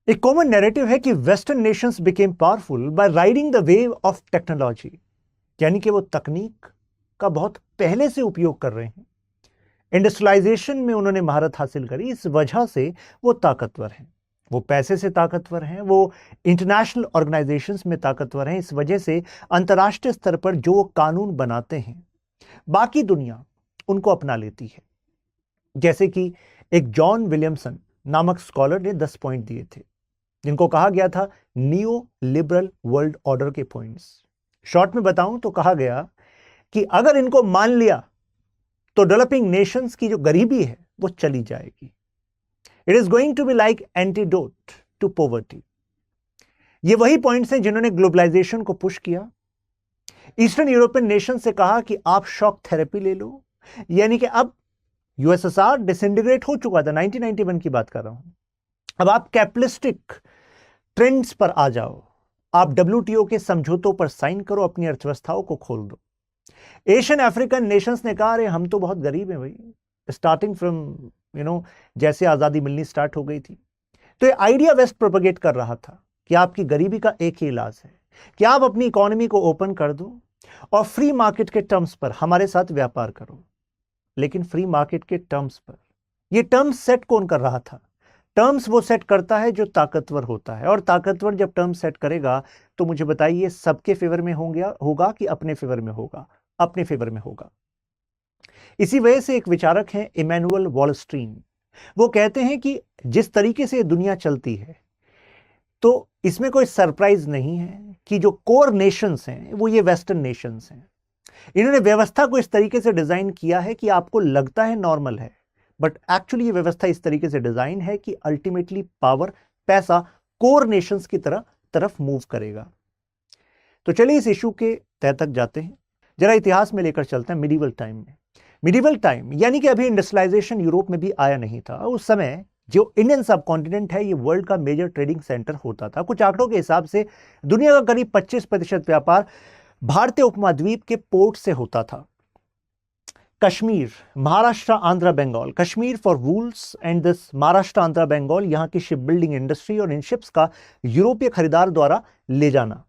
एक common narrative है कि western nations became powerful by riding the wave of technology, यानी कि वो तकनीक का बहुत पहले से उपयोग कर रहे हैं। इंडस्ट्रियलाइजेशन में उन्होंने महारत हासिल करी, इस वजह से वो ताकतवर हैं। वो पैसे से ताकतवर हैं, वो इंटरनेशनल ऑर्गेनाइजेशंस में ताकतवर हैं। इस वजह से अंतर्राष्ट्रीय स्तर पर जो वो कानून बनाते हैं, बाकी दुनिया उनको अपना लेती है। जैसे कि एक जॉन विलियमसन नामक स्कॉलर ने 10 पॉइंट दिए थे, जिनको कहा गया था नियो लिबरल वर्ल्ड ऑर्डर के पॉइंट्स। शॉर्ट में बताऊं तो कहा गया कि अगर इनको मान लिया तो डेवलपिंग नेशंस की जो गरीबी है वो चली जाएगी। It is going to be like antidote to poverty. ये वही पॉइंट्स हैं जिन्होंने ग्लोबलाइजेशन को पुश किया। ईस्टर्न यूरोपियन नेशन से कहा कि आप शॉक थेरेपी ले लो, यानी कि अब यूएसएसआर डिसइंटीग्रेट हो चुका था, 1991 की बात कर रहा हूं। अब आप कैपिटलिस्टिक ट्रेंड्स पर आ जाओ, आप डब्ल्यूटीओ के समझौतों पर साइन करो, अपनी अर्थव्यवस्थाओं को खोल दो। एशियन अफ्रीकन नेशंस ने कहा अरे हम तो बहुत गरीब हैं भाई, स्टार्टिंग फ्रॉम जैसे आजादी मिलनी स्टार्ट हो गई थी। तो ये आइडिया वेस्ट प्रोपेगेट कर रहा था कि आपकी गरीबी का एक ही इलाज है कि आप अपनी इकोनॉमी को ओपन कर दो और फ्री मार्केट के टर्म्स पर हमारे साथ व्यापार करो। लेकिन फ्री मार्केट के टर्म्स पर, ये टर्म्स सेट कौन कर रहा था? टर्म्स वो सेट करता है जो ताकतवर होता है, और ताकतवर जब टर्म सेट करेगा तो मुझे बताइए सबके फेवर में होगा कि अपने फेवर में होगा? अपने फेवर में होगा। इसी वजह से एक विचारक हैं इमैनुअल वॉलस्ट्रीन, वो कहते हैं कि जिस तरीके से दुनिया चलती है तो इसमें कोई सरप्राइज नहीं है कि जो कोर नेशंस हैं वो ये वेस्टर्न नेशंस हैं। इन्होंने व्यवस्था को इस तरीके से डिजाइन किया है कि आपको लगता है नॉर्मल है, बट एक्चुअली ये व्यवस्था इस तरीके से डिजाइन है कि अल्टीमेटली पावर, पैसा कोर नेशंस की तरफ मूव करेगा। तो चलिए इस इशू के तह तक जाते हैं, जरा इतिहास में लेकर चलते हैं मिडिवल टाइम में। मिडिवल टाइम यानी कि अभी इंडस्ट्रियलाइजेशन यूरोप में भी आया नहीं था। उस समय जो इंडियन सब कॉन्टिनेंट है ये वर्ल्ड का मेजर ट्रेडिंग सेंटर होता था। कुछ आंकड़ों के हिसाब से दुनिया का करीब 25% व्यापार भारतीय उपमहाद्वीप के पोर्ट से होता था। Kashmir, Maharashtra, Andhra, Bengal, Kashmir for wools and this Maharashtra, Andhra, Bengal, यहां की शिप बिल्डिंग इंडस्ट्री और इन शिप्स का यूरोपीय खरीदार द्वारा ले जाना।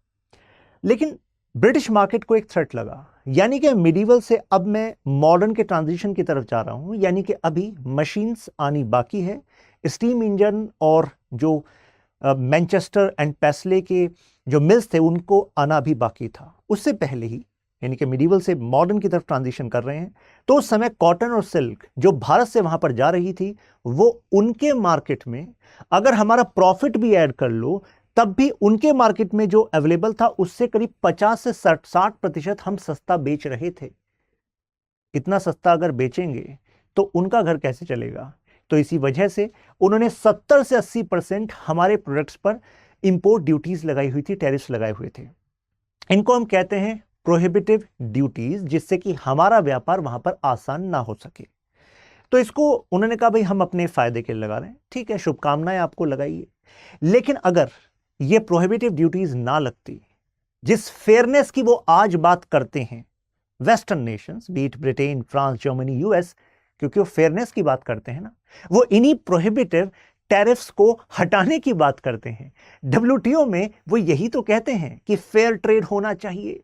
लेकिन ब्रिटिश मार्केट को एक थ्रेट लगा, यानी कि मिडिवल से अब मैं मॉडर्न के ट्रांजिशन की तरफ जा रहा हूं, यानी कि अभी मशीन्स आनी बाकी है। स्टीम इंजन और जो मैनचेस्टर एंड पेस्ले के जो मिल्स थे उनको आना भी बाकी था। उससे पहले ही यानी कि मिडिवल से मॉडर्न की तरफ ट्रांजिशन कर रहे हैं। तो उस समय कॉटन और सिल्क जो भारत से वहां पर जा रही थी वो उनके मार्केट में, अगर हमारा प्रॉफिट भी ऐड कर लो तब भी उनके मार्केट में जो अवेलेबल था उससे करीब 50 से 60% हम सस्ता बेच रहे थे। इतना सस्ता अगर बेचेंगे तो उनका घर कैसे चलेगा? तो इसी वजह से उन्होंने 70 से 80% हमारे प्रोडक्ट्स पर इंपोर्ट ड्यूटीज लगाई हुई थी, टैरिफ्स लगाए हुए थे। इनको हम कहते हैं प्रोहिबिटिव ड्यूटीज, जिससे कि हमारा व्यापार वहां पर आसान ना हो सके। तो इसको उन्होंने कहा भाई हम अपने फायदे के लिए लगा रहे हैं, ठीक है, शुभकामनाएं आपको लगाइए। लेकिन अगर ये प्रोहिबिटिव ड्यूटीज ना लगती, जिस फेयरनेस की वो आज बात करते हैं western nations, beat Britain, France, Germany, US, क्योंकि वो फेयरनेस की बात करते हैं ना, वो इन्हीं प्रोहिबिटिव टैरिफ्स को हटाने की बात करते हैं। डब्ल्यूटीओ में वो यही तो कहते हैं कि फेयर ट्रेड होना चाहिए,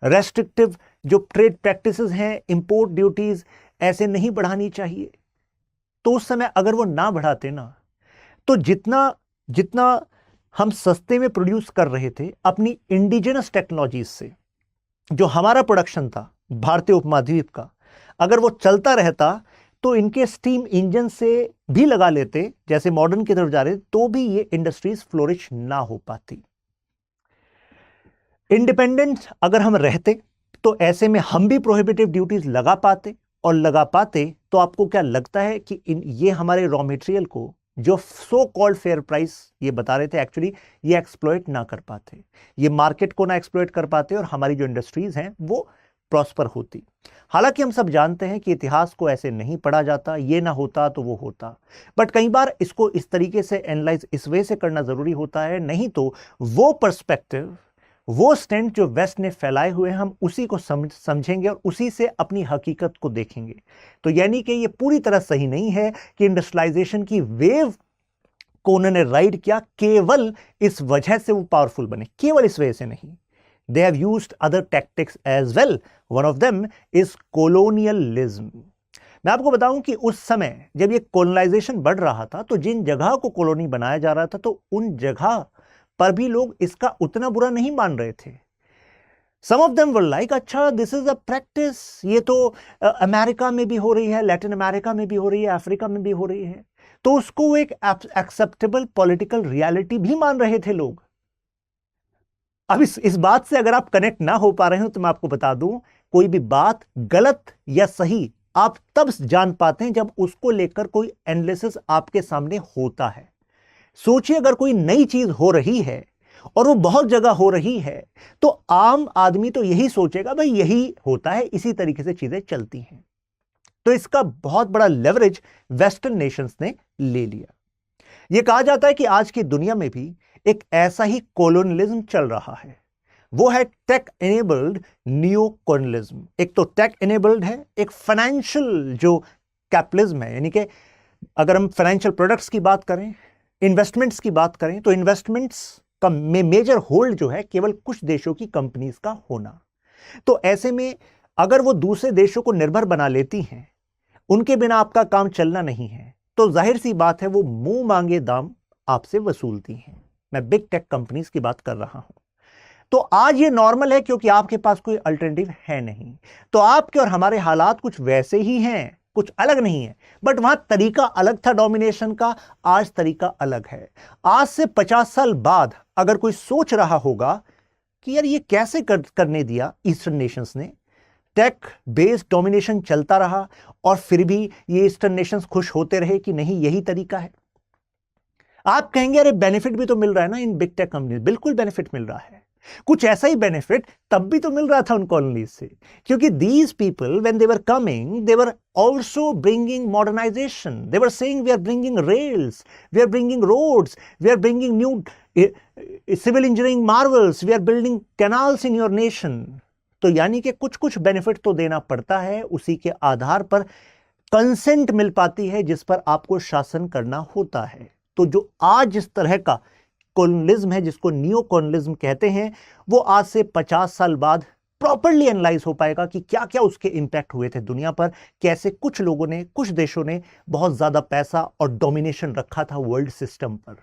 रेस्ट्रिक्टिव जो ट्रेड प्रैक्टिसेस हैं, इंपोर्ट ड्यूटीज ऐसे नहीं बढ़ानी चाहिए। तो उस समय अगर वो ना बढ़ाते ना, तो जितना जितना हम सस्ते में प्रोड्यूस कर रहे थे अपनी इंडिजिनस टेक्नोलॉजीज से, जो हमारा प्रोडक्शन था भारतीय उपमहाद्वीप का, अगर वो चलता रहता तो इनके स्टीम इंजन से भी लगा लेते जैसे मॉडर्न की तरफ जा रहे, तो भी ये इंडस्ट्रीज फ्लोरिश ना हो पाती। इंडिपेंडेंट अगर हम रहते तो ऐसे में हम भी प्रोहिबिटिव ड्यूटीज लगा पाते, और लगा पाते तो आपको क्या लगता है कि ये हमारे रॉ मटेरियल को जो सो कॉल्ड फेयर प्राइस ये बता रहे थे, एक्चुअली ये एक्सप्लॉइट ना कर पाते, ये मार्केट को ना एक्सप्लॉइट कर पाते और हमारी जो इंडस्ट्रीज हैं वो प्रॉस्पर होती। हालांकि हम सब जानते हैं कि इतिहास को ऐसे नहीं पढ़ा जाता, ये ना होता तो वो होता, बट कई बार इसको इस तरीके से एनालाइज इस वे से करना जरूरी होता है, नहीं तो वो पर्सपेक्टिव, वो स्टैंड जो वेस्ट ने फैलाए हुए हैं हम उसी को समझेंगे और उसी से अपनी हकीकत को देखेंगे। तो यानी कि ये पूरी तरह सही नहीं है कि इंडस्ट्रियलाइजेशन की वेव को उन्होंने राइड किया केवल इस वजह से वो पावरफुल बने, केवल इस वजह से नहीं। They have used other tactics as well, one of them is colonialism. मैं आपको बताऊं कि उस समय जब ये कोलोनाइजेशन बढ़ रहा था तो जिन जगह को कॉलोनी बनाया जा रहा था तो उन जगह पर भी लोग इसका उतना बुरा नहीं मान रहे थे। सम ऑफ देम वर लाइक, अच्छा दिस इज अ प्रैक्टिस, ये तो अमेरिका में भी हो रही है, लैटिन अमेरिका में भी हो रही है, अफ्रीका में भी हो रही है, तो उसको वो एक एक्सेप्टेबल पॉलिटिकल रियलिटी भी मान रहे थे लोग। अब इस बात से अगर आप कनेक्ट ना हो पा रहे हो तो मैं आपको बता दूं, कोई भी बात गलत या सही आप तब जान पाते हैं जब उसको लेकर कोई एनालिसिस आपके सामने होता है। सोचिए अगर कोई नई चीज हो रही है और वो बहुत जगह हो रही है तो आम आदमी तो यही सोचेगा भाई यही होता है, इसी तरीके से चीजें चलती हैं। तो इसका बहुत बड़ा लेवरेज वेस्टर्न नेशंस ने ले लिया। यह कहा जाता है कि आज की दुनिया में भी एक ऐसा ही कोलोनियलिज्म चल रहा है, वो है टेक एनेबल्ड नियो कोलोनियलिज्म। एक तो टेक एनेबल्ड है, एक फाइनेंशियल जो कैपिटलिज्म है, यानी कि अगर हम फाइनेंशियल प्रोडक्ट्स की बात करें, इन्वेस्टमेंट्स की बात करें, तो इन्वेस्टमेंट्स का मेजर होल्ड जो है केवल कुछ देशों की कंपनीज का होना। तो ऐसे में अगर वो दूसरे देशों को निर्भर बना लेती हैं, उनके बिना आपका काम चलना नहीं है, तो जाहिर सी बात है वो मुंह मांगे दाम आपसे वसूलती हैं। मैं बिग टेक कंपनीज की बात कर रहा हूं। तो आज ये नॉर्मल है क्योंकि आपके पास कोई अल्टरनेटिव है नहीं, तो आपके और हमारे हालात कुछ वैसे ही हैं, कुछ अलग नहीं है। बट वहां तरीका अलग था डोमिनेशन का, आज तरीका अलग है। आज से 50 साल बाद अगर कोई सोच रहा होगा कि यार ये कैसे करने दिया ईस्टर्न नेशंस ने, टेक बेस्ड डोमिनेशन चलता रहा और फिर भी ये ईस्टर्न नेशंस खुश होते रहे कि नहीं यही तरीका है, आप कहेंगे अरे बेनिफिट भी तो मिल रहा है ना इन बिग टेक कंपनी। बिल्कुल बेनिफिट मिल रहा है, कुछ ऐसा ही बेनिफिट तब भी तो मिल रहा था उन कॉलोनीज से, क्योंकि these people when they were coming they were also bringing modernisation, they were saying we are bringing rails, we are bringing roads, we are bringing new civil engineering marvels, we are building canals in your nation. तो यानी कि कुछ कुछ benefit तो देना पड़ता है, उसी के आधार पर कंसेंट मिल पाती है जिस पर आपको शासन करना होता है। तो जो आज जिस तरह का कोलोनियलिज्म है, जिसको नियो कोलोनियलिज्म कहते हैं, वो आज से 50 साल बाद प्रॉपर्ली एनालाइज हो पाएगा कि क्या क्या उसके इंपैक्ट हुए थे दुनिया पर, कैसे कुछ लोगों ने, कुछ देशों ने बहुत ज्यादा पैसा और डोमिनेशन रखा था वर्ल्ड सिस्टम पर।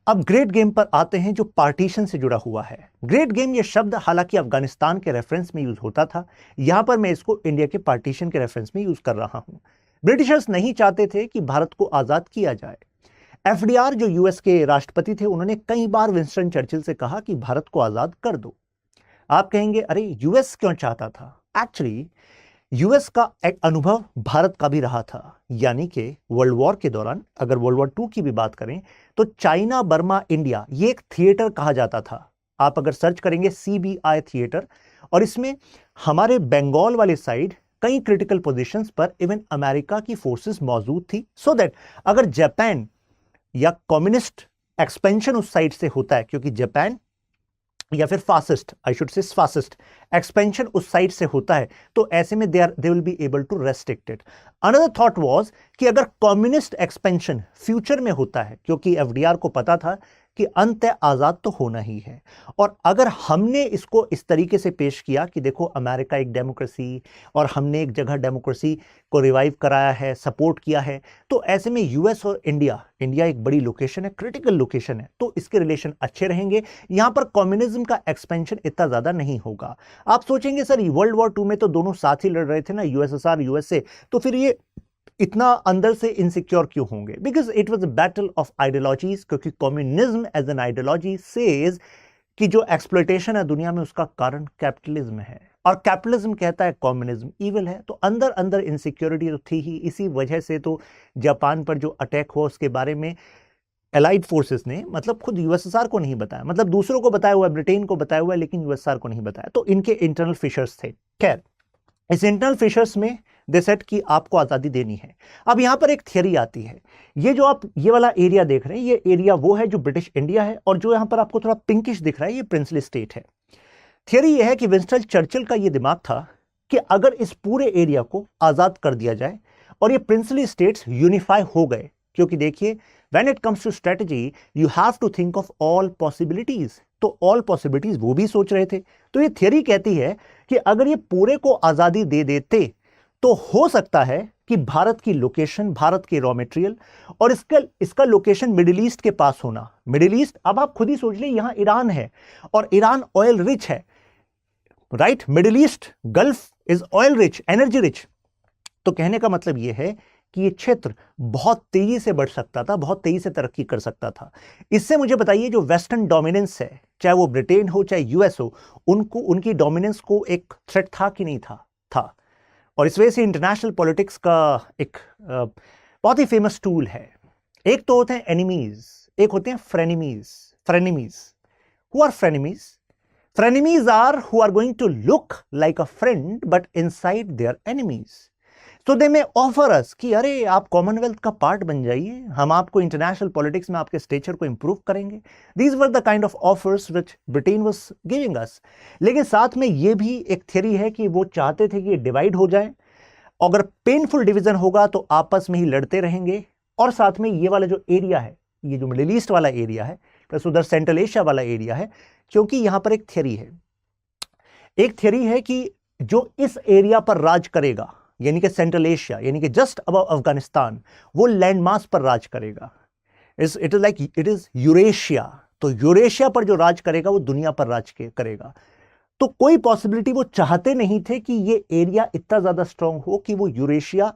अब ग्रेट गेम पर आते हैं जो पार्टीशन से जुड़ा हुआ है। ग्रेट गेम ये शब्द हालांकि अफगानिस्तान के रेफरेंस में यूज होता था, यहां पर मैं इसको इंडिया के पार्टीशन के रेफरेंस में यूज कर रहा हूं। ब्रिटिशर्स नहीं चाहते थे कि भारत को आजाद किया जाए। एफडीआर जो यूएस के राष्ट्रपति थे, उन्होंने कई बार विंस्टन चर्चिल से कहा कि भारत को आजाद कर दो। आप कहेंगे अरे यूएस क्यों चाहता था? एक्चुअली यूएस का एक अनुभव भारत का भी रहा था, यानी कि वर्ल्ड वॉर के दौरान, अगर वर्ल्ड वॉर 2 की भी बात करें तो चाइना बर्मा इंडिया ये एक थिएटर कहा जाता था। आप अगर सर्च करेंगे CBI थिएटर, और इसमें हमारे बंगाल वाले साइड कई क्रिटिकल पोजीशंस पर इवन अमेरिका की फोर्सेस मौजूद थी, सो दैट अगर जापान या कम्युनिस्ट एक्सपेंशन उस साइड से होता है, क्योंकि जापान या फिर fascist, I should say fascist expansion उस साइड से होता है, तो ऐसे में they will be able to restrict it. Another thought was कि अगर कम्युनिस्ट एक्सपेंशन फ्यूचर में होता है, क्योंकि एफडीआर को पता था कि अंत आजाद तो होना ही है, और अगर हमने इसको इस तरीके से पेश किया कि देखो अमेरिका एक डेमोक्रेसी और हमने एक जगह डेमोक्रेसी को रिवाइव कराया है, सपोर्ट किया है, तो ऐसे में यूएस और इंडिया एक बड़ी लोकेशन है, क्रिटिकल लोकेशन है, तो इसके रिलेशन अच्छे रहेंगे। यहां पर कम्युनिज्म का एक्सपेंशन इतना ज्यादा नहीं होगा। आप सोचेंगे सर वर्ल्ड वॉर 2 में तो दोनों साथ ही लड़ रहे थे ना, यूएसएसआर यूएसए, तो फिर ये इतना अंदर से इनसिक्योर क्यों होंगे? Because it was a battle of ideologies, क्योंकि communism as an ideology says कि जो एक्सप्लॉयटेशन है दुनिया में उसका कारण कैपिटलिज्म है, और कैपिटलिज्म कहता है कम्युनिज्म इविल है। तो अंदर अंदर इनसिक्योरिटी तो थी ही। इसी वजह से तो जापान पर जो अटैक हुआ उसके बारे में एलाइड फोर्सेस ने, मतलब खुद यूएसएसआर को नहीं बताया, मतलब दूसरों को बताया हुआ है, ब्रिटेन को बताया हुआ है, लेकिन यूएसएसआर को नहीं बताया। तो इनके इंटरनल फिशर्स थे। खैर, इस इंटरनल फिशर्स में दे सेट कि आपको आजादी देनी है। अब यहां पर एक थियरी आती है, ये जो आप ये वाला एरिया देख रहे हैं, ये एरिया वो है जो ब्रिटिश इंडिया है, और जो यहां पर आपको थोड़ा पिंकिश दिख रहा है ये प्रिंसली स्टेट है। थियरी ये है कि विंस्टन चर्चिल का ये दिमाग था कि अगर इस पूरे एरिया को आजाद कर दिया जाए और ये प्रिंसली स्टेट्स यूनिफाई हो गए, क्योंकि देखिए when it comes to strategy you have to think of all possibilities, तो ऑल पॉसिबिलिटीज वो भी सोच रहे थे। तो ये थियरी कहती है कि अगर ये पूरे को आजादी दे देते तो हो सकता है कि भारत की लोकेशन, भारत के रॉ मटेरियल और इसका लोकेशन मिडिल ईस्ट के पास होना। मिडिल ईस्ट, अब आप खुद ही सोच ले, यहां ईरान है और ईरान ऑयल रिच है, right? Middle east gulf is oil rich, energy rich. तो कहने का मतलब यह है कि यह क्षेत्र बहुत तेजी से बढ़ सकता था, बहुत तेजी से तरक्की कर सकता था। इससे मुझे बताइए जो वेस्टर्न डोमिनेंस है, चाहे वो ब्रिटेन हो चाहे यूएस हो, उनकी डोमिनेंस को एक थ्रेट था कि नहीं था? था। और इस वजह से इंटरनेशनल पॉलिटिक्स का एक बहुत ही फेमस टूल है। एक तो होते हैं एनिमीज, एक होते हैं frenemies. Frenemies, who are frenemies? Frenemies are who are going to look like a friend but inside they are enemies. तो दे मे ऑफर अस कि अरे आप कॉमनवेल्थ का पार्ट बन जाइए, हम आपको इंटरनेशनल पॉलिटिक्स में आपके स्टेचर को इंप्रूव करेंगे। These were the kind of offers which Britain was giving us. लेकिन साथ में ये भी एक थ्योरी है कि वो चाहते थे कि ये डिवाइड हो जाए, अगर पेनफुल डिवीजन होगा तो आपस में ही लड़ते रहेंगे। और साथ में ये वाला जो एरिया है, ये जो मिडिल ईस्ट वाला एरिया है प्लस उधर सेंट्रल एशिया वाला एरिया है, क्योंकि यहां पर एक थ्योरी है कि जो इस एरिया पर राज करेगा, यानी कि सेंट्रल एशिया, यानी कि जस्ट अबव अफगानिस्तान, वो लैंड मास पर राज करेगा। It is Eurasia. तो यूरेशिया पर जो राज करेगा वो दुनिया पर राज करेगा। तो कोई पॉसिबिलिटी वो चाहते नहीं थे कि ये एरिया इतना ज्यादा स्ट्रांग हो कि वो यूरेशिया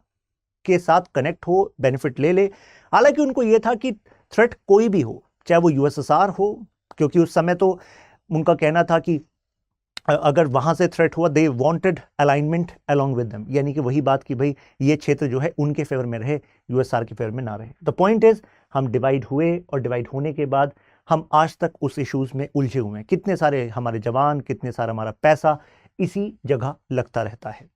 के साथ कनेक्ट हो, बेनिफिट ले ले। हालांकि उनको ये था कि थ्रेट कोई भी हो, चाहे वो यूएसएसआर हो, क्योंकि उस समय तो उनका कहना था कि अगर वहां से थ्रेट हुआ, they wanted alignment along with them, यानी कि वही बात कि भाई ये क्षेत्र जो है उनके फेवर में रहे, यूएसआर के फेवर में ना रहे। द पॉइंट इज हम डिवाइड हुए और डिवाइड होने के बाद हम आज तक उस इश्यूज में उलझे हुए हैं। कितने सारे हमारे जवान, कितने सारा हमारा पैसा इसी जगह लगता रहता है।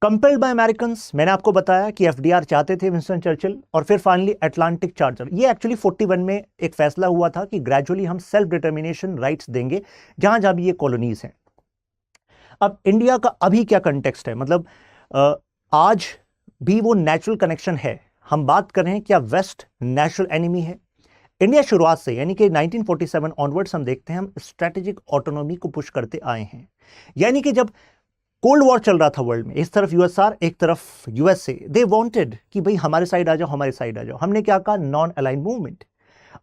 कंपेल्ड बाय अमेरिकन्स, मैंने आपको बताया कि एफडीआर चाहते थे विंस्टन चर्चिल, और फिर फाइनली अटलांटिक चार्टर। ये एक्चुअली 41 में एक फैसला हुआ था कि ग्रेजुअली हम सेल्फ डिटर्मिनेशन राइट्स देंगे जहां जहां भी ये कॉलोनीज हैं। अब इंडिया का अभी क्या कंटेक्स्ट है, मतलब आज भी वो नेचुरल कनेक्शन है। हम बात कर रहे हैं क्या वेस्ट नेचुरल एनिमी है? इंडिया शुरुआत से, यानी कि 1947 ऑनवर्ड्स हम देखते हैं हम स्ट्रेटेजिक ऑटोनॉमी को पुश करते आए हैं। यानी कि जब कोल्ड वॉर चल रहा था वर्ल्ड में, एक तरफ यूएसआर एक तरफ यूएसए, दे वांटेड कि भाई हमारे साइड आ जाओ, हमारे साइड आ जाओ। हमने क्या कहा? Non align movement.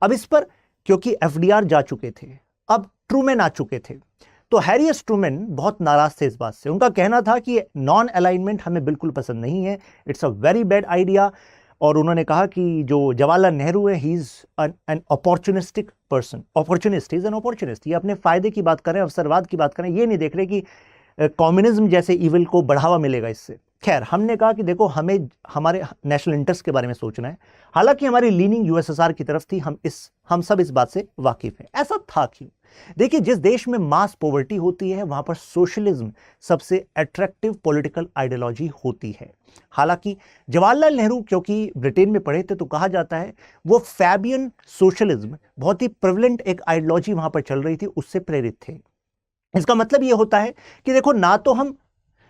अब इस पर क्योंकि एफडीआर जा चुके थे, अब ट्रूमैन आ चुके थे, तो हैरी एस ट्रूमैन बहुत नाराज थे इस बात से। उनका कहना था कि नॉन अलाइनमेंट हमें बिल्कुल पसंद नहीं है, it's a very bad idea. और उन्होंने कहा कि जो जवाहरलाल नेहरू है, he is an opportunistic person. Opportunist, is an opportunist. ये अपने फायदे की बात करें, अवसरवाद की बात करें, ये नहीं देख रहे कि कम्युनिज्म जैसे इविल को बढ़ावा मिलेगा इससे। खैर, हमने कहा कि देखो हमें हमारे नेशनल इंटरेस्ट के बारे में सोचना है। हालांकि हमारी लीनिंग यूएसएसआर की तरफ थी, हम सब इस बात से वाकिफ हैं। ऐसा था क्यों? देखिए, जिस देश में मास पॉवर्टी होती है वहां पर सोशलिज्म सबसे अट्रैक्टिव पॉलिटिकल आइडियोलॉजी होती है। हालांकि जवाहरलाल नेहरू क्योंकि ब्रिटेन में पढ़े थे, तो कहा जाता है वो फैबियन सोशलिज्म, बहुत ही प्रेवलेंट एक आइडियोलॉजी वहां पर चल रही थी, उससे प्रेरित थे। इसका मतलब यह होता है कि देखो, ना तो हम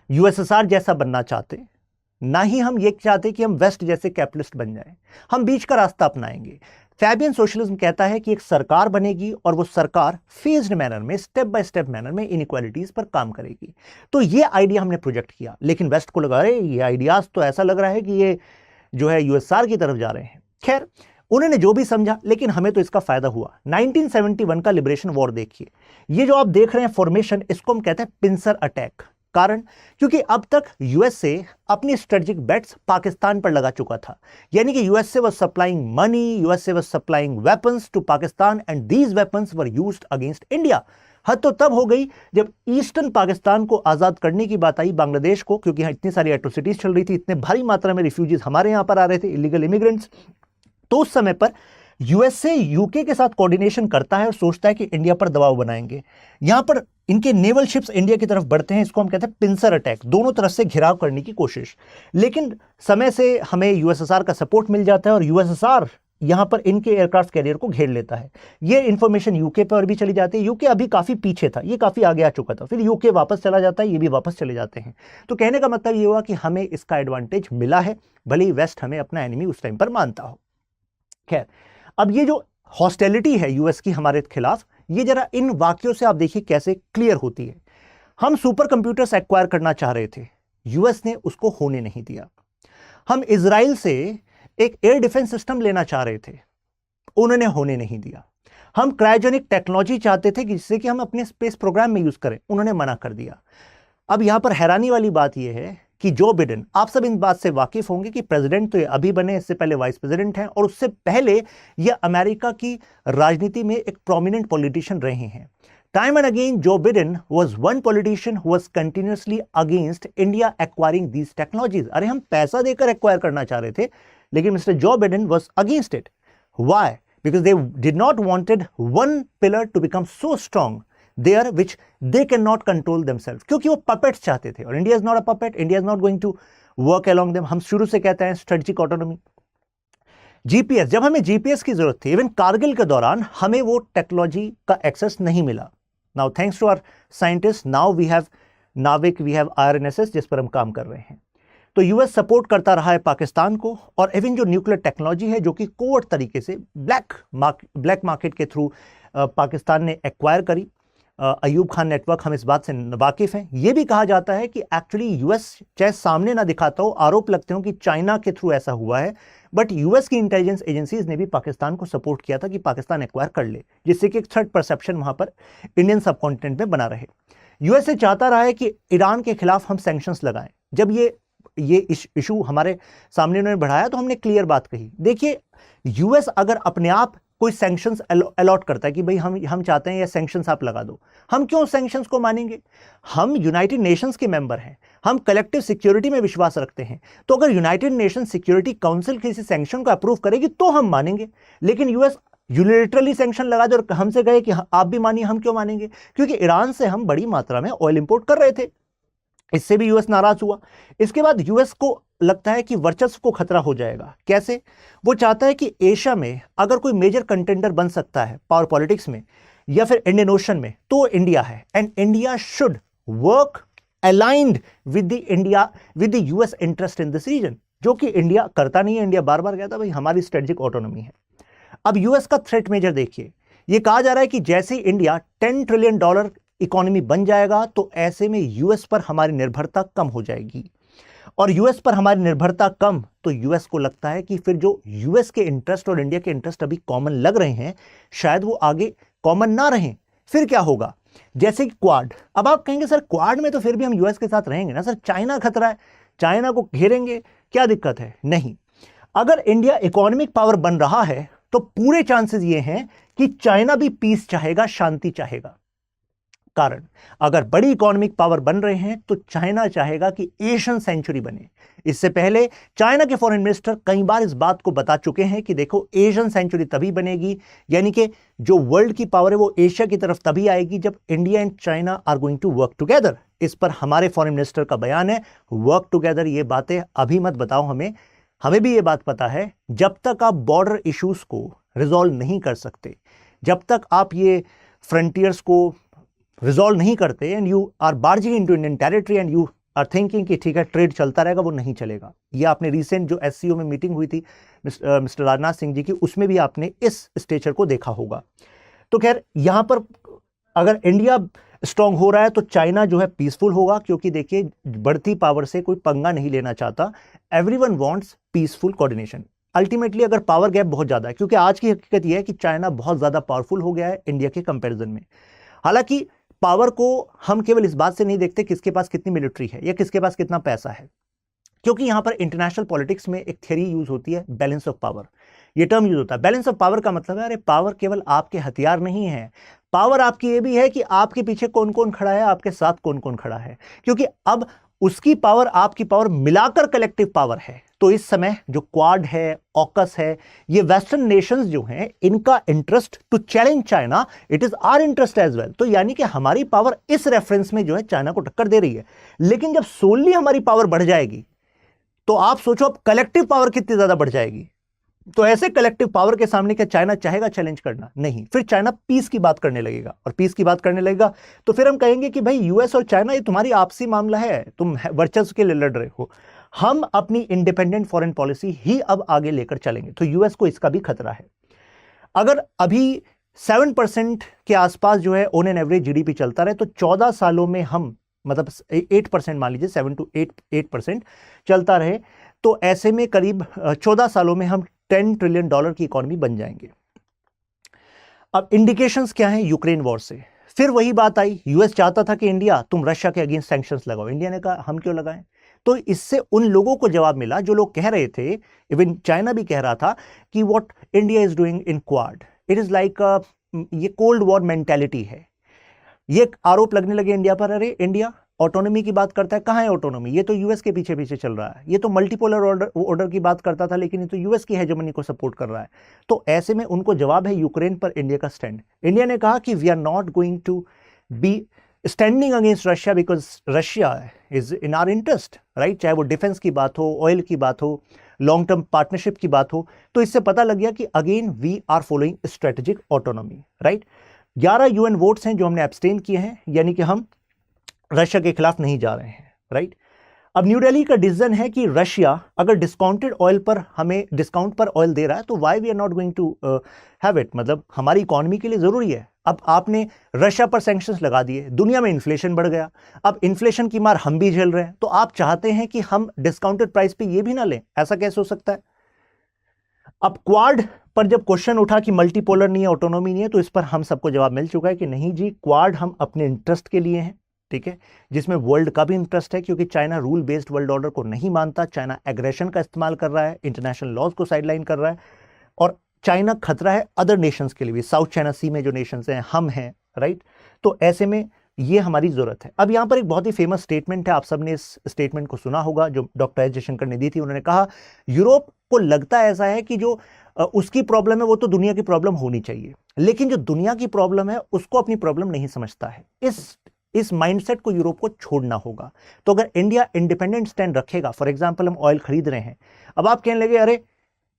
यूएसएसआर जैसा बनना चाहते, ना ही हम ये चाहते कि हम वेस्ट जैसे कैपिटलिस्ट बन जाएं। हम बीच का रास्ता अपनाएंगे। फैबियन सोशलिज्म कहता है कि एक सरकार बनेगी और वो सरकार फेज्ड मैनर में, स्टेप बाय स्टेप मैनर में इनइक्वालिटीज पर काम करेगी। तो ये आइडिया हमने प्रोजेक्ट किया, लेकिन वेस्ट को लगा अरे ये आइडियाज तो ऐसा लग रहा है कि ये जो है यूएसआर की तरफ जा रहे हैं। खैर, उन्होंने जो भी समझा, लेकिन हमें तो इसका फायदा हुआ। 1971 का लिबरेशन वॉर देखिए, ये जो आप देख रहे हैं फॉर्मेशन, इसको हम कहते हैं पिंसर अटैक। कारण, क्योंकि अब तक यूएसए अपनी स्ट्रेटेजिक बेट्स पाकिस्तान पर लगा चुका था। यानी कि USA was supplying money, USA was supplying weapons to Pakistan and these weapons were used against India. हद तो तब हो गई जब ईस्टर्न पाकिस्तान को आजाद करने की बात आई, बांग्लादेश को, क्योंकि यहाँ इतनी सारी एट्रोसिटीज चल रही थी, इतने भारी मात्रा में रिफ्यूजीज हमारे यहां पर आ रहे थे, इलीगल इमिग्रेंट्स। तो उस समय पर यूएसए यूके के साथ कोऑर्डिनेशन करता है और सोचता है कि इंडिया पर दबाव बनाएंगे। यहां पर इनके नेवल शिप्स इंडिया की तरफ बढ़ते हैं, इसको हम कहते हैं पिंसर अटैक, दोनों तरफ से घिराव करने की कोशिश। लेकिन समय से हमें यूएसएसआर का सपोर्ट मिल जाता है और यूएसएसआर यहां पर इनके एयरक्राफ्ट कैरियर को घेर लेता है। ये इंफॉर्मेशन यूके पर भी चली जाती है। यूके अभी काफी पीछे था, ये काफी आगे आ चुका था, फिर यूके वापस चला जाता है, ये भी वापस चले जाते हैं। तो कहने का मतलब ये हुआ कि हमें इसका एडवांटेज मिला है, भले ही वेस्ट हमें अपना एनिमी उस टाइम पर मानता हो। खैर, अब ये जो हॉस्टिलिटी है यूएस की हमारे खिलाफ, ये जरा इन वाक्यों से आप देखिए कैसे क्लियर होती है। हम सुपर कंप्यूटर्स एक्वायर करना चाह रहे थे, यूएस ने उसको होने नहीं दिया। हम इजराइल से एक एयर डिफेंस सिस्टम लेना चाह रहे थे, उन्होंने होने नहीं दिया। हम क्रायोजेनिक टेक्नोलॉजी चाहते थे जिससे कि हम अपने स्पेस प्रोग्राम में यूज करें, उन्होंने मना कर दिया। अब यहां पर हैरानी वाली बात यह है कि जो बिडेन, आप सब इन बात से वाकिफ होंगे कि प्रेसिडेंट तो ये अभी बने, इससे पहले वाइस प्रेसिडेंट हैं, और उससे पहले ये अमेरिका की राजनीति में एक प्रोमिनेंट पॉलिटिशियन रहे हैं। टाइम एंड अगेन जो Biden was one politician who was continuously against India acquiring these technologies. अरे हम पैसा देकर एक्वायर करना चाह रहे थे, लेकिन mister Joe Biden was against it. Why? Because they did not wanted one pillar to become so strong there which they cannot control themselves, क्योंकि वो puppets चाहते थे, और India is not a puppet, India is not going to work along them। हम शुरू से कहते हैं स्ट्रेटेजिक ऑटोनॉमी। जीपीएस, जब हमें जीपीएस की जरूरत थी, इवन कारगिल के दौरान हमें वो टेक्नोलॉजी का एक्सेस नहीं मिला। Now thanks to our scientist, now we have NavIC, we have IRNSS जिस पर हम काम कर रहे हैं। तो यूएस सपोर्ट करता रहा है पाकिस्तान को, और इवन जो न्यूक्लियर टेक्नोलॉजी है जो कि कोवर्ट तरीके से ब्लैक मार्केट के थ्रू पाकिस्तान ने एक्वायर करी, अयूब खान नेटवर्क, हम इस बात से वाकिफ हैं। यह भी कहा जाता है कि एक्चुअली यूएस चाहे सामने ना दिखाता हो, आरोप लगते हो कि चाइना के थ्रू ऐसा हुआ है, बट यूएस की इंटेलिजेंस एजेंसीज ने भी पाकिस्तान को सपोर्ट किया था कि पाकिस्तान एक्वायर कर ले, जिससे कि एक थर्ड परसेप्शन वहां पर इंडियन सबकॉन्टिनेंट में बना रहे। यूएसए चाहता रहा है कि ईरान के खिलाफ हम सैंक्शंस लगाएं। जब ये इशू हमारे सामने उन्होंने बढ़ाया तो हमने क्लियर बात कही, देखिए यूएस अगर अपने आप कोई सैंक्शंस अलॉट करता है कि भाई हम चाहते हैं ये सैंक्शंस आप लगा दो, हम क्यों सैंक्शंस को मानेंगे? हम यूनाइटेड नेशंस के मेंबर हैं, हम कलेक्टिव सिक्योरिटी में विश्वास रखते हैं। तो अगर यूनाइटेड नेशन सिक्योरिटी काउंसिल किसी सैंक्शन को अप्रूव करेगी तो हम मानेंगे, लेकिन यूएस यूनिलेटरली सैंक्शन लगा दे और हमसे कहे कि आप भी मानिए, हम क्यों मानेंगे? क्योंकि ईरान से हम बड़ी मात्रा में ऑयल इंपोर्ट कर रहे थे, इससे भी यूएस नाराज हुआ। इसके बाद यूएस को लगता है कि वर्चस्व को खतरा हो जाएगा। कैसे? वो चाहता है कि एशिया में अगर कोई मेजर कंटेंडर बन सकता है पावर पॉलिटिक्स में या फिर इंडियन ओशन में, तो इंडिया है, and India should work aligned with the US interest in this region, जो कि इंडिया करता नहीं है। इंडिया बार बार कहता है भाई हमारी स्ट्रेटेजिक ऑटोनॉमी है। अब यूएस का थ्रेट मेजर देखिए, यह कहा जा रहा है कि जैसे ही इंडिया $10 ट्रिलियन इकोनॉमी बन जाएगा तो ऐसे में यूएस पर हमारी निर्भरता कम हो जाएगी, और यूएस पर हमारी निर्भरता कम, तो यूएस को लगता है कि फिर जो यूएस के इंटरेस्ट और इंडिया के इंटरेस्ट अभी कॉमन लग रहे हैं, शायद वो आगे कॉमन ना रहें। फिर क्या होगा? जैसे कि क्वाड। अब आप कहेंगे सर क्वाड में तो फिर भी हम यूएस के साथ रहेंगे ना सर, चाइना खतरा है, चाइना को घेरेंगे, क्या दिक्कत है? नहीं, अगर इंडिया इकोनॉमिक पावर बन रहा है तो पूरे चांसेस ये हैं कि चाइना भी पीस चाहेगा, शांति चाहेगा। कारण, अगर बड़ी इकोनॉमिक पावर बन रहे हैं तो चाइना चाहेगा कि एशियन सेंचुरी बने। इससे पहले चाइना के फॉरेन मिनिस्टर कई बार इस बात को बता चुके हैं कि देखो एशियन सेंचुरी तभी बनेगी, यानी कि जो वर्ल्ड की पावर है वो एशिया की तरफ तभी आएगी जब India and China are going to work together. इस पर हमारे फॉरेन मिनिस्टर का बयान है, वर्क टुगेदर। ये बातें अभी मत बताओ हमें भी ये बात पता है, जब तक आप बॉर्डर इश्यूज को रिजॉल्व नहीं कर सकते, जब तक आप ये फ्रंटियर्स को रिजॉल्व नहीं करते, and you are barging into Indian territory and you are thinking कि ठीक है ट्रेड चलता रहेगा, वो नहीं चलेगा। ये आपने रिसेंट जो एससीओ में मीटिंग हुई थी मिस्टर राजनाथ सिंह जी की, उसमें भी आपने इस स्टेचर को देखा होगा। तो खैर यहां पर अगर इंडिया स्ट्रांग हो रहा है तो चाइना जो है पीसफुल होगा, क्योंकि देखिए बढ़ती पावर से कोई पंगा नहीं लेना चाहता। Everyone wants peaceful coordination. Ultimately अगर पावर गैप बहुत ज्यादा है, क्योंकि आज की हकीकत यह है कि चाइना बहुत ज्यादा पावरफुल हो गया है इंडिया के कंपैरिजन में। हालांकि पावर को हम केवल इस बात से नहीं देखते किसके पास कितनी मिलिट्री है या किसके पास कितना पैसा है, क्योंकि यहां पर इंटरनेशनल पॉलिटिक्स में एक थ्योरी यूज होती है, बैलेंस ऑफ पावर। ये टर्म यूज होता है। बैलेंस ऑफ पावर का मतलब है, अरे पावर केवल आपके हथियार नहीं है, पावर आपकी ये भी है कि आपके पीछे कौन कौन खड़ा है, आपके साथ कौन कौन खड़ा है, क्योंकि अब उसकी पावर आपकी पावर मिलाकर कलेक्टिव पावर है। तो इस समय जो क्वाड है, ऑकस है, ये वेस्टर्न नेशंस जो हैं, इनका interest to challenge China, it is our interest as well. तो यानी कि हमारी पावर इस रेफरेंस में जो है चाइना को टक्कर दे रही है। लेकिन जब सोनली हमारी पावर बढ़ जाएगी तो आप सोचो अब कलेक्टिव पावर कितनी ज्यादा बढ़ जाएगी। तो ऐसे कलेक्टिव पावर के सामने क्या चाइना चाहेगा चैलेंज करना? नहीं। फिर चाइना पीस की बात करने लगेगा, और पीस की बात करने लगेगा तो फिर हम कहेंगे कि भाई यूएस और चाइना ये तुम्हारी आपसी मामला है, तुम वर्चस्व के लिए लड़ रहे हो, हम अपनी इंडिपेंडेंट फॉरेन पॉलिसी ही अब आगे लेकर चलेंगे। तो यूएस को इसका भी खतरा है। अगर अभी 7% के आसपास जो है ऑन एन एवरेज जीडीपी चलता रहे, तो 14 सालों में हम, मतलब 8% मान लीजिए, 7 to 8% चलता रहे, तो ऐसे में करीब 14 सालों में हम $10 ट्रिलियन की इकोनॉमी बन जाएंगे। अब इंडिकेशंस क्या हैं यूक्रेन वॉर से? फिर वही बात आई, यूएस चाहता था कि इंडिया तुम रशिया के अगेंस्ट सैंक्शंस लगाओ, इंडिया ने कहा हम क्यों लगाएं? तो इससे उन लोगों को जवाब मिला जो लोग कह रहे थे, इवन चाइना भी कह रहा था कि what India is doing in quad, it is like ये कोल्ड वॉर मेंटेलिटी है। ये आरोप लगने लगे इंडिया पर, अरे इंडिया ऑटोनॉमी की बात करता है, कहां है ऑटोनॉमी? ये तो यूएस के पीछे पीछे चल रहा है, ये तो मल्टीपोलर ऑर्डर की बात करता था, लेकिन ये तो यूएस की हेजेमनी को सपोर्ट कर रहा है। तो ऐसे में उनको जवाब है यूक्रेन पर इंडिया का स्टैंड। इंडिया ने कहा कि we are not going to be standing against Russia because Russia is in our interest, right? चाहे वो डिफेंस की बात हो, ऑयल की बात हो, लॉन्ग टर्म पार्टनरशिप की बात हो। तो इससे पता लग गया कि again we are following strategic autonomy, right? 11 UN votes हैं जो हमने एब्सटेन किए हैं, यानी कि हम रशिया के खिलाफ नहीं जा रहे हैं, राइट? अब न्यू दिल्ली का डिसीजन है कि रशिया अगर डिस्काउंटेड ऑयल पर हमें डिस्काउंट पर ऑयल दे रहा है तो why we are not going to have it, मतलब हमारी इकोनॉमी के लिए जरूरी है। अब आपने रशिया पर सैंक्शंस लगा दिए, दुनिया में इन्फ्लेशन बढ़ गया, अब इन्फ्लेशन की मार हम भी झेल रहे हैं, तो आप चाहते हैं कि हम डिस्काउंटेड प्राइस पे ये भी ना लें? ऐसा कैसे हो सकता है? अब क्वाड पर जब क्वेश्चन उठा कि मल्टीपोलर नहीं है, ऑटोनॉमी नहीं है, तो इस पर हम सबको जवाब मिल चुका है कि नहीं जी, क्वाड हम अपने इंटरेस्ट के लिए हैं, ठीक है, जिसमें वर्ल्ड का भी इंटरेस्ट है, क्योंकि China rule based world order को नहीं मानता, चाइना एग्रेशन का इस्तेमाल कर रहा है, इंटरनेशनल लॉज को साइडलाइन कर रहा है, और चाइना खतरा है अदर नेशंस के लिए भी, साउथ चाइना सी में जो नेशंस हैं, हम हैं, राइट? तो ऐसे में ये हमारी जरूरत है। अब यहां पर एक बहुत ही फेमस स्टेटमेंट है, आप सबने इस स्टेटमेंट को सुना होगा, जो डॉक्टर एस जयशंकर ने दी थी। उन्होंने कहा यूरोप को लगता ऐसा है कि जो उसकी प्रॉब्लम है वो तो दुनिया की प्रॉब्लम होनी चाहिए, लेकिन जो दुनिया की प्रॉब्लम है उसको अपनी प्रॉब्लम नहीं समझता है। इस माइंडसेट को यूरोप को छोड़ना होगा। तो अगर इंडिया इंडिपेंडेंट स्टैंड रखेगा, फॉर एग्जांपल हम ऑयल खरीद रहे हैं, अब आप कहने लगे अरे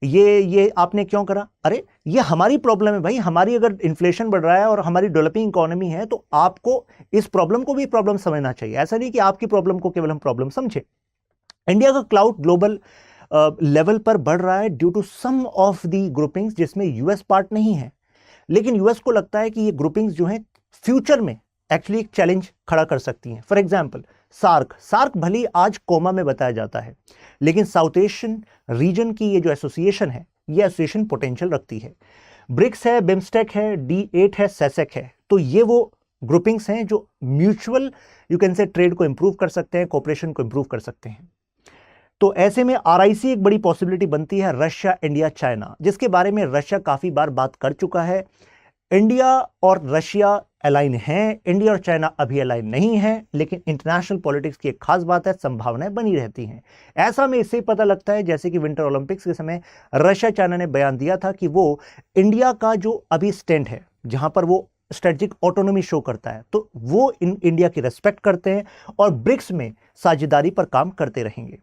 ये आपने क्यों करा? अरे ये हमारी प्रॉब्लम है भाई, हमारी अगर इन्फ्लेशन बढ़ रहा है और हमारी डेवलपिंग इकोनॉमी है, तो आपको इस प्रॉब्लम को भी प्रॉब्लम समझना चाहिए। ऐसा नहीं कि आपकी प्रॉब्लम को केवल हम प्रॉब्लम समझे। इंडिया का क्लाउड ग्लोबल लेवल पर बढ़ रहा है due to some of the groupings जिसमें यूएस पार्ट नहीं है, लेकिन यूएस को लगता है कि ये ग्रुपिंग्स जो हैं फ्यूचर में एक्चुअली एक चैलेंज खड़ा कर सकती हैं। फॉर एग्जांपल सार्क भली आज कोमा में बताया जाता है, लेकिन साउथ एशियन रीजन की ये जो एसोसिएशन है, ये एसोसिएशन पोटेंशियल रखती है। ब्रिक्स है, बिम्स्टेक है, D8 है, सेसेक है, तो ये वो ग्रुपिंग्स हैं जो mutual you can say trade को इंप्रूव कर सकते हैं, कोऑपरेशन को इंप्रूव कर सकते हैं। तो ऐसे में RIC एक बड़ी पॉसिबिलिटी बनती है, रशिया, इंडिया, चाइना, जिसके बारे में रशिया काफी बार बात कर चुका है। इंडिया और रशिया अलाइन हैं, इंडिया और चाइना अभी अलाइन नहीं है, लेकिन इंटरनेशनल पॉलिटिक्स की एक खास बात है, संभावनाएं बनी रहती हैं। ऐसा में इससे पता लगता है, जैसे कि विंटर ओलंपिक्स के समय रशिया चाइना ने बयान दिया था कि वो इंडिया का जो अभी स्टैंड है, जहां पर वो स्ट्रेटेजिक ऑटोनॉमी शो करता है, तो वो इंडिया की रेस्पेक्ट करते हैं और ब्रिक्स में साझेदारी पर काम करते रहेंगे।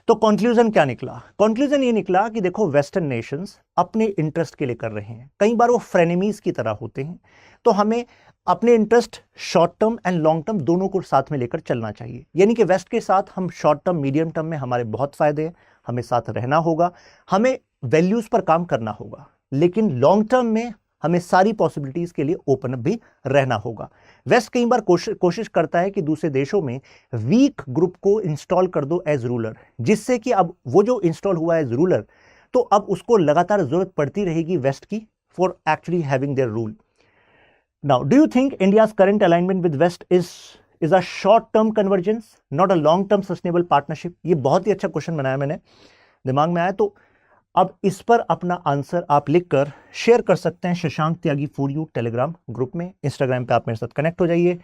तो कंक्लूजन क्या निकला? कंक्लूजन ये निकला कि देखो, वेस्टर्न नेशंस अपने इंटरेस्ट के लिए कर रहे हैं, कई बार वो फ्रेनेमीज की तरह होते हैं, तो हमें अपने interest short term and long term दोनों को साथ में लेकर चलना चाहिए। यानी कि वेस्ट के साथ हम शॉर्ट टर्म, मीडियम टर्म में हमारे बहुत फायदे हैं, हमें साथ रहना होगा, हमें वैल्यूज पर काम करना होगा, लेकिन लॉन्ग टर्म में हमें सारी पॉसिबिलिटीज के लिए ओपन अप भी रहना होगा। वेस्ट कई बार कोशिश करता है कि दूसरे देशों में वीक ग्रुप को इंस्टॉल कर दो एज रूलर, जिससे कि अब वो जो इंस्टॉल हुआ एज रूलर, तो अब उसको लगातार जरूरत पड़ती रहेगी वेस्ट की for actually having their rule. Now do you think India's current alignment with west is a short term convergence, not a long term sustainable partnership? ये बहुत ही अच्छा क्वेश्चन बनाया मैंने, दिमाग में आया। तो अब इस पर अपना आंसर आप लिखकर शेयर कर सकते हैं शशांक त्यागी फॉर यू टेलीग्राम ग्रुप में। इंस्टाग्राम पे आप मेरे साथ कनेक्ट हो जाइए,